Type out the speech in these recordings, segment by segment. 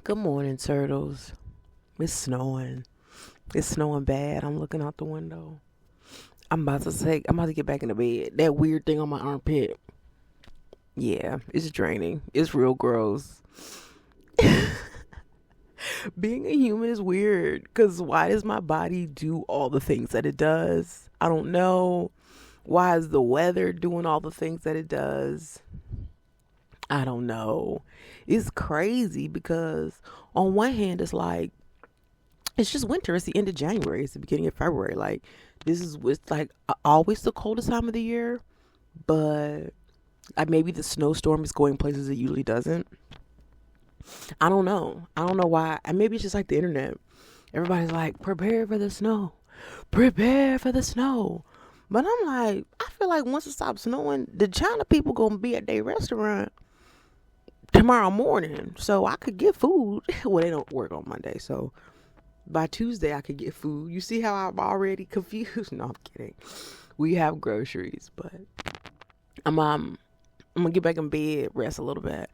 Good morning, turtles. It's snowing. It's snowing bad. I'm looking out the window. I'm about to get back in the bed. That weird thing on my armpit. Yeah, it's draining. It's real gross. Being a human is weird because why does my body do all the things that it does? I don't know. Why is the weather doing all the things that it does? I don't know. It's crazy because on one hand, it's like it's just winter. It's the end of January. It's the beginning of February. Like this is it's like always the coldest time of the year, but like maybe the snowstorm is going places it usually doesn't. I don't know. I don't know why. And maybe it's just like the internet. Everybody's like, prepare for the snow, prepare for the snow. But I'm like, I feel like once it stops snowing, the China people gonna be at their restaurant tomorrow morning, so I could get food. Well, they don't work on Monday, so by Tuesday I could get food. You see how I'm already confused? No, I'm kidding. We have groceries, but I'm gonna get back in bed, rest a little bit,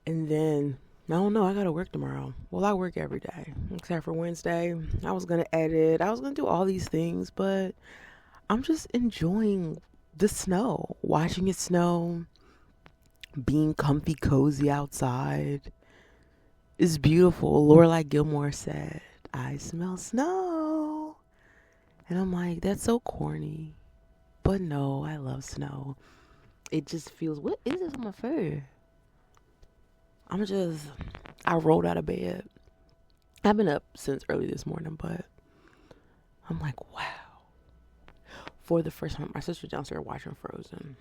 and then I don't know. I gotta work tomorrow. Well, I work every day except for Wednesday. I was gonna edit. I was gonna do all these things, but I'm just enjoying the snow, watching it snow, being comfy, cozy outside. It's beautiful. Lorelai Gilmore said, "I smell snow." And I'm like, that's so corny. But no, I love snow. It just feels, what is this on my fur? I rolled out of bed. I've been up since early this morning, but I'm like, wow. For the first time, my sister's downstairs watching Frozen.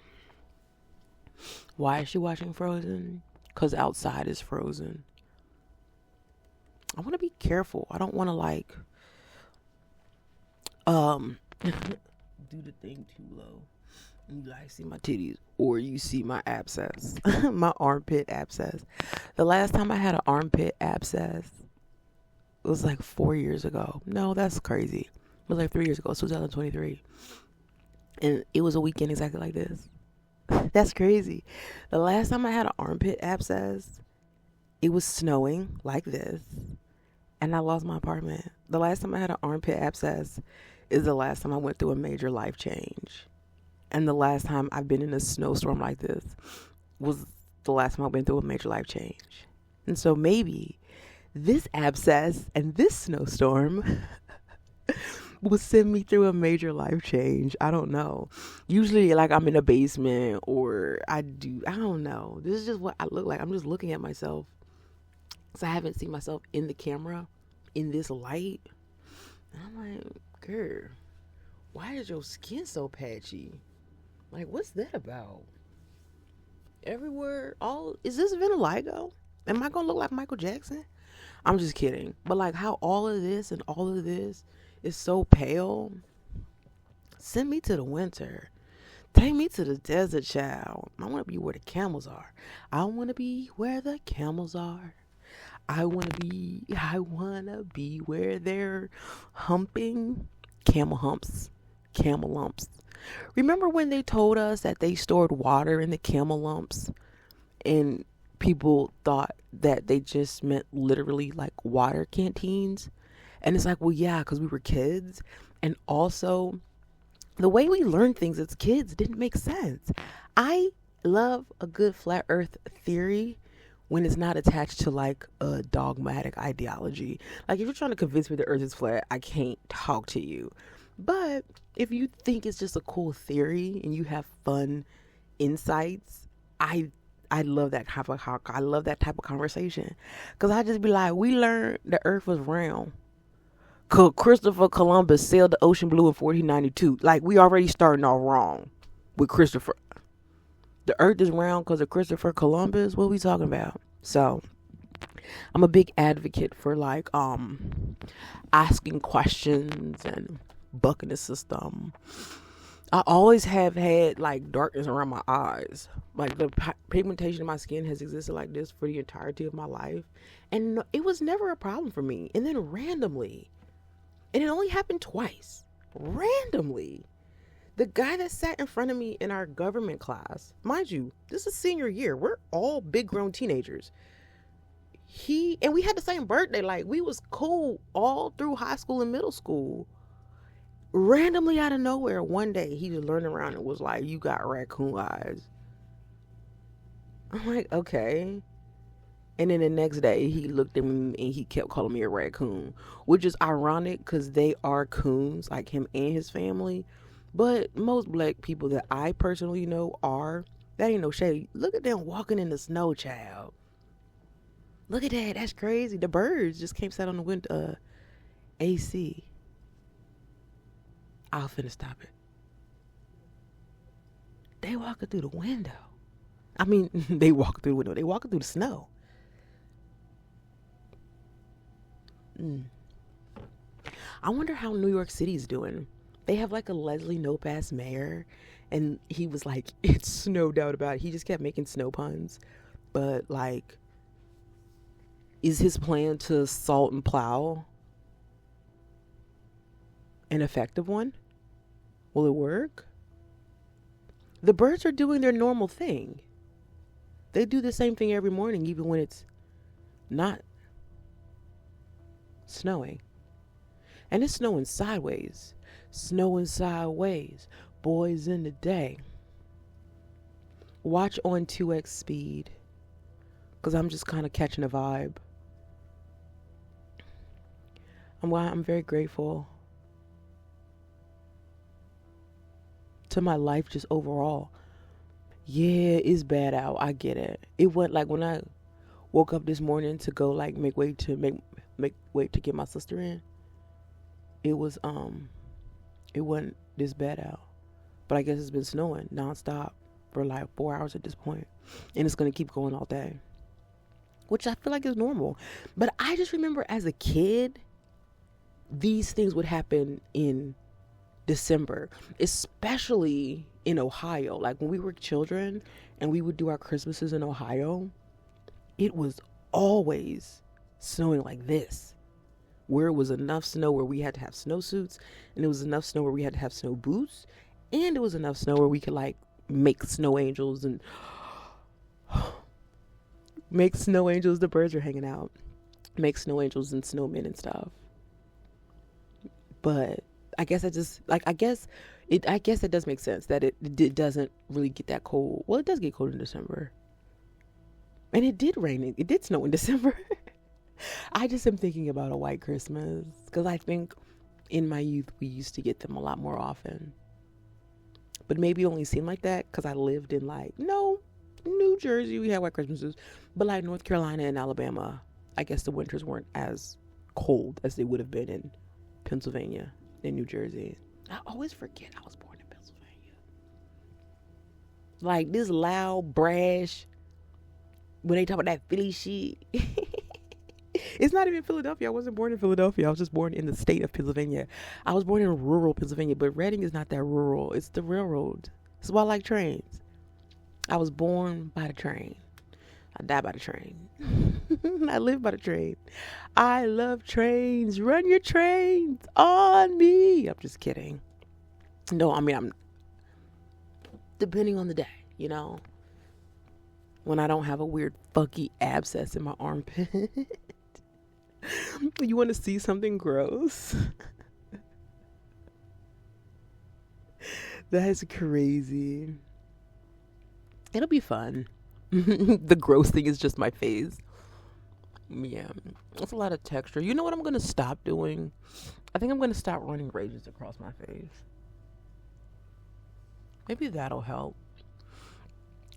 Why is she watching Frozen? Because outside is frozen. I want to be careful. I don't want to do the thing too low. You guys see my titties or you see my abscess, my armpit abscess. The last time I had an armpit abscess was like 4 years ago. No, that's crazy. It was like 3 years ago, 2023. And it was a weekend exactly like this. That's crazy. The last time I had an armpit abscess, it was snowing like this. And I lost my apartment. The last time I had an armpit abscess is the last time I went through a major life change. And the last time I've been in a snowstorm like this was the last time I've been through a major life change. And so maybe this abscess and this snowstorm will send me through a major life change. I don't know. Usually, like, I'm in a basement or I don't know. This is just what I look like. I'm just looking at myself. So I haven't seen myself in the camera in this light. And I'm like, girl, why is your skin so patchy? Like, what's that about? Everywhere, is this vitiligo? Am I gonna look like Michael Jackson? I'm just kidding. But like how all of this and all of this is so pale. Send me to the winter. Take me to the desert, child. I want to be where the camels are. I want to be where the camels are. I want to be where they're humping camel humps, camel lumps. Remember when they told us that they stored water in the camel lumps and people thought that they just meant literally like water canteens? And it's like, well, yeah, because we were kids. And also, the way we learned things as kids didn't make sense. I love a good flat earth theory when it's not attached to like a dogmatic ideology. Like if you're trying to convince me the earth is flat, I can't talk to you. But if you think it's just a cool theory and you have fun insights, I love that type of conversation. Cause I just be like, we learned the earth was round. Christopher Columbus sailed the ocean blue in 1492. Like we already starting off wrong with Christopher. The earth is round because of Christopher Columbus. What are we talking about? So I'm a big advocate for like asking questions and bucking the system. I always have had like darkness around my eyes. Like the pigmentation in my skin has existed like this for the entirety of my life. And it was never a problem for me. And then randomly, and it only happened twice, randomly, the guy that sat in front of me in our government class, mind you, this is senior year. We're all big grown teenagers. and we had the same birthday. Like, we was cool all through high school and middle school. Randomly out of nowhere, one day he just learned around and was like, "You got raccoon eyes." I'm like, okay. And then the next day he looked at me and he kept calling me a raccoon, which is ironic because they are coons, like him and his family. But most black people that I personally know are. That ain't no shade. Look at them walking in the snow, child. Look at that. That's crazy. The birds just came sat on the window AC. I'll finna stop it. They walking through the window. I mean, they walking through the window. They walking through the snow. I wonder how New York City's doing. They have like a Leslie Knope ass mayor, and he was like, "It's no doubt about it." He just kept making snow puns, but like, is his plan to salt and plow an effective one? Will it work? The birds are doing their normal thing. They do the same thing every morning, even when it's not snowing. And it's snowing sideways. Snowing sideways. Boys in the day. Watch on 2x speed, because I'm just kind of catching a vibe. I'm very grateful to my life just overall. Yeah, it's bad out. I get it. It went like when I woke up this morning to go like make way to get my sister in. It was it wasn't this bad out. But I guess it's been snowing nonstop for like 4 hours at this point. And it's gonna keep going all day. Which I feel like is normal. But I just remember as a kid, these things would happen in December, especially in Ohio. Like when we were children and we would do our Christmases in Ohio, it was always snowing like this, where it was enough snow where we had to have snowsuits, and it was enough snow where we had to have snow boots, and it was enough snow where we could like make snow angels and make snow angels. The birds are hanging out. Make snow angels and snowmen and stuff. But I guess it does make sense that it doesn't really get that cold. Well, it does get cold in December. And it did rain. It did snow in December. I just am thinking about a white Christmas, because I think in my youth we used to get them a lot more often. But maybe it only seemed like that because I lived in New Jersey, we had white Christmases. But like North Carolina and Alabama, I guess the winters weren't as cold as they would have been in Pennsylvania and New Jersey. I always forget I was born in Pennsylvania. Like this loud, brash, when they talk about that Philly shit. It's not even Philadelphia. I wasn't born in Philadelphia. I was just born in the state of Pennsylvania. I was born in rural Pennsylvania, but Reading is not that rural. It's the railroad. That's why I like trains. I was born by the train. I die by the train. I live by the train. I love trains. Run your trains on me. I'm just kidding. No, I mean, I'm depending on the day, when I don't have a weird funky abscess in my armpit. You want to see something gross? That is crazy. It'll be fun. The gross thing is just my face. Yeah, it's a lot of texture. You know what I'm going to stop doing? I think I'm going to stop running razors across my face. Maybe that'll help.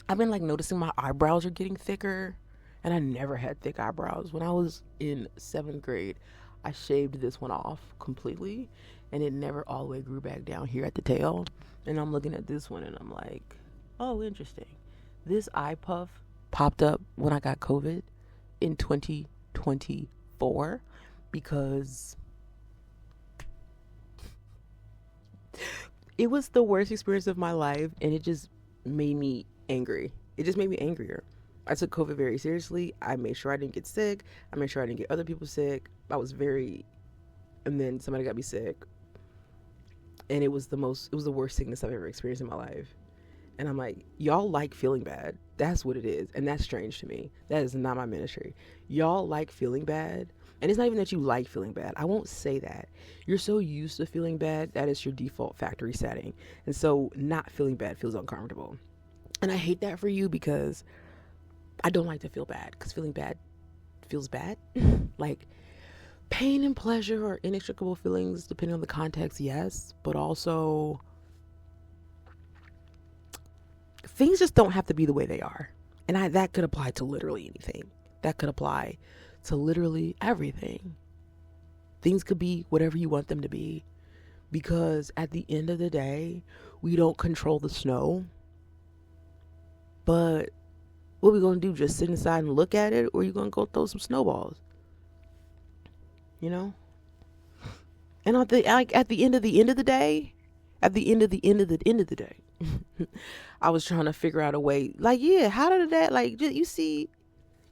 I've been noticing my eyebrows are getting thicker, and I never had thick eyebrows. When I was in 7th grade, I shaved this one off completely, and it never all the way grew back down here at the tail. And I'm looking at this one, and I'm like, oh, interesting. This eye puff popped up when I got COVID in 2024 because it was the worst experience of my life, and it just made me angry. It just made me angrier. I took COVID very seriously. I made sure I didn't get sick. I made sure I didn't get other people sick. And then somebody got me sick. And it was the worst sickness I've ever experienced in my life. And I'm like, y'all like feeling bad. That's what it is. And that's strange to me. That is not my ministry. Y'all like feeling bad. And it's not even that you like feeling bad. I won't say that. You're so used to feeling bad, that is your default factory setting. And so not feeling bad feels uncomfortable. And I hate that for you because I don't like to feel bad, because feeling bad feels bad. Like pain and pleasure are inextricable feelings depending on the context, yes, but also things just don't have to be the way they are. And that could apply to literally anything. That could apply to literally everything. Things could be whatever you want them to be, because at the end of the day, we don't control the snow. But what we gonna do? Just sit inside and look at it, or you gonna go throw some snowballs? You know. And at the end of the day, I was trying to figure out a way. Like, yeah, how did that? Like, you see,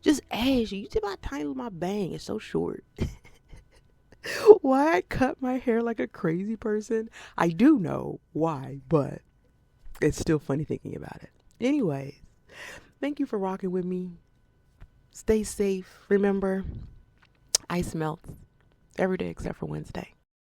just ask you. You see my tiny my bang is so short. Why I cut my hair like a crazy person? I do know why, but it's still funny thinking about it. Anyways, thank you for rocking with me. Stay safe. Remember, ice melts every day except for Wednesday.